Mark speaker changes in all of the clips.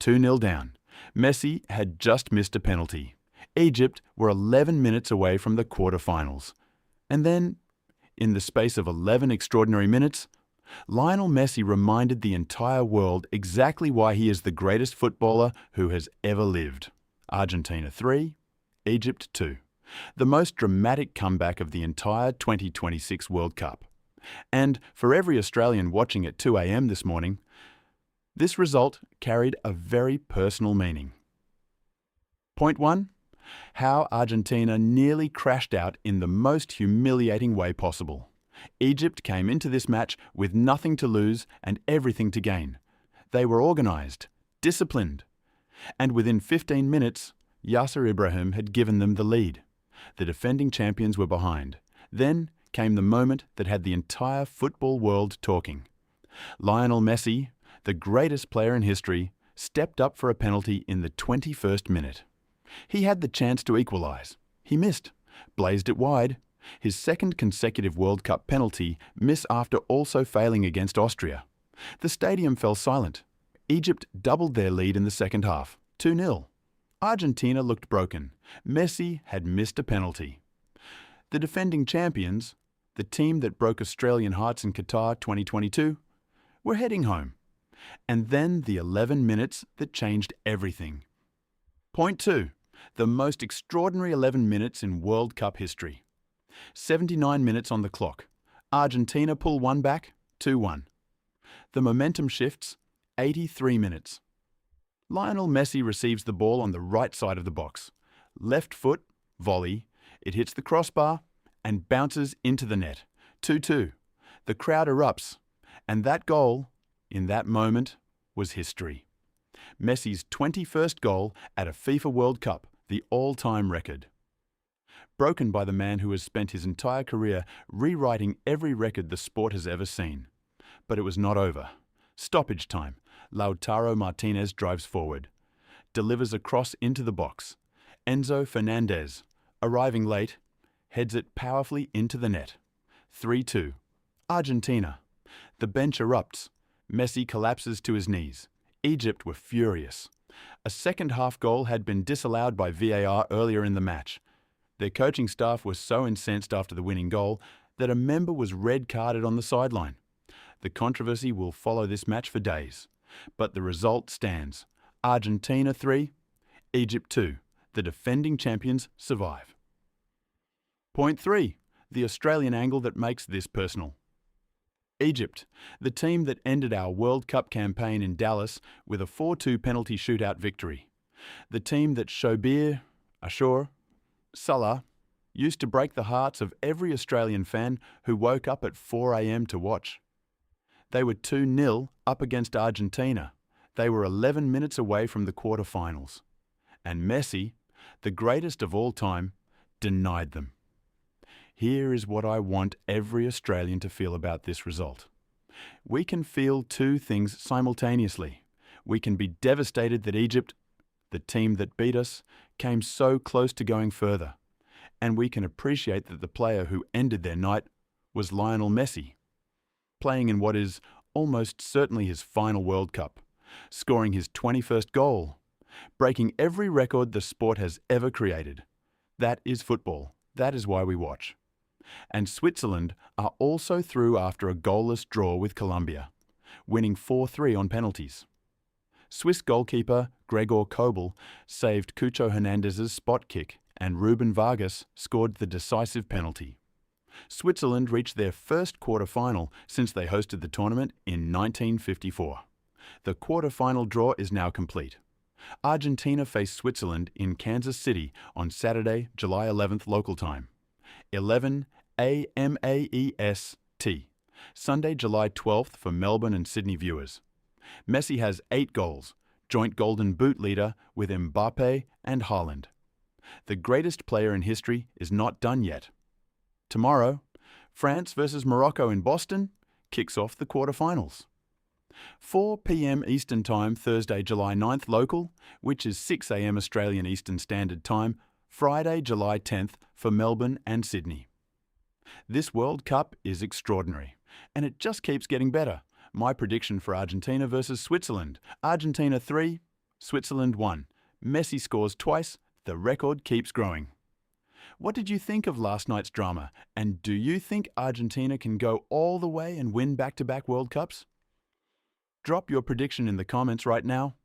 Speaker 1: 2-0 down. Messi had just missed a penalty. Egypt were 11 minutes away from the quarter-finals. And then, in the space of 11 extraordinary minutes, Lionel Messi reminded the entire world exactly why he is the greatest footballer who has ever lived. Argentina 3, Egypt 2. The most dramatic comeback of the entire 2026 World Cup. And for every Australian watching at 2 a.m. this morning, this result carried a very personal meaning. Point 1. How Argentina nearly crashed out in the most humiliating way possible. Egypt came into this match with nothing to lose and everything to gain. They were organised, disciplined, and within 15 minutes, Yasser Ibrahim had given them the lead. The defending champions were behind. Then came the moment that had the entire football world talking. Lionel Messi, the greatest player in history, stepped up for a penalty in the 21st minute. He had the chance to equalise. He missed, blazed it wide. His second consecutive World Cup penalty miss after also failing against Austria. The stadium fell silent. Egypt doubled their lead in the second half, 2-0. Argentina looked broken. Messi had missed a penalty. The defending champions, the team that broke Australian hearts in Qatar 2022, were heading home. And then the 11 minutes that changed everything. Point 2. The most extraordinary 11 minutes in World Cup history. 79 minutes on the clock. Argentina pull one back, 2-1. The momentum shifts, 83 minutes. Lionel Messi receives the ball on the right side of the box. Left foot, volley, it hits the crossbar and bounces into the net, 2-2. The crowd erupts, and that goal, in that moment, was history. Messi's 21st goal at a FIFA World Cup, the all-time record. Broken by the man who has spent his entire career rewriting every record the sport has ever seen. But it was not over. Stoppage time. Lautaro Martinez drives forward. Delivers a cross into the box. Enzo Fernandez, arriving late, heads it powerfully into the net. 3-2. Argentina. The bench erupts. Messi collapses to his knees. Egypt were furious. A second-half goal had been disallowed by VAR earlier in the match. Their coaching staff was so incensed after the winning goal that a member was red-carded on the sideline. The controversy will follow this match for days. But the result stands. Argentina 3, Egypt 2. The defending champions survive. Point 3. The Australian angle that makes this personal. Egypt, the team that ended our World Cup campaign in Dallas with a 4-2 penalty shootout victory. The team that Shobir, Ashur, Salah used to break the hearts of every Australian fan who woke up at 4 a.m. to watch. They were 2-0 up against Argentina. They were 11 minutes away from the quarter-finals. And Messi, the greatest of all time, denied them. Here is what I want every Australian to feel about this result. We can feel two things simultaneously. We can be devastated that Egypt, the team that beat us, came so close to going further. And we can appreciate that the player who ended their night was Lionel Messi, playing in what is almost certainly his final World Cup, scoring his 21st goal, breaking every record the sport has ever created. That is football. That is why we watch. And Switzerland are also through after a goalless draw with Colombia, winning 4-3 on penalties. Swiss goalkeeper Gregor Kobel saved Cucho Hernandez's spot kick and Ruben Vargas scored the decisive penalty. Switzerland reached their first quarter-final since they hosted the tournament in 1954. The quarter-final draw is now complete. Argentina face Switzerland in Kansas City on Saturday, July 11th local time. 11 AMAEST. Sunday, July 12th for Melbourne and Sydney viewers. Messi has 8 goals, joint Golden Boot leader with Mbappe and Haaland. The greatest player in history is not done yet. Tomorrow, France versus Morocco in Boston kicks off the quarterfinals. 4 p.m. Eastern Time, Thursday, July 9th local, which is 6 a.m. Australian Eastern Standard Time, Friday, July 10th for Melbourne and Sydney. This World Cup is extraordinary, and it just keeps getting better. My prediction for Argentina versus Switzerland, Argentina 3, Switzerland won. Messi scores twice. The record keeps growing. What did you think of last night's drama? And do you think Argentina can go all the way and win back-to-back World Cups? Drop your prediction in the comments right now.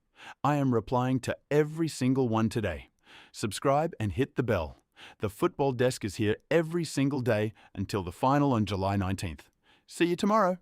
Speaker 1: I am replying to every single one today. Subscribe and hit the bell. The Football Desk is here every single day until the final on July 19th. See you tomorrow.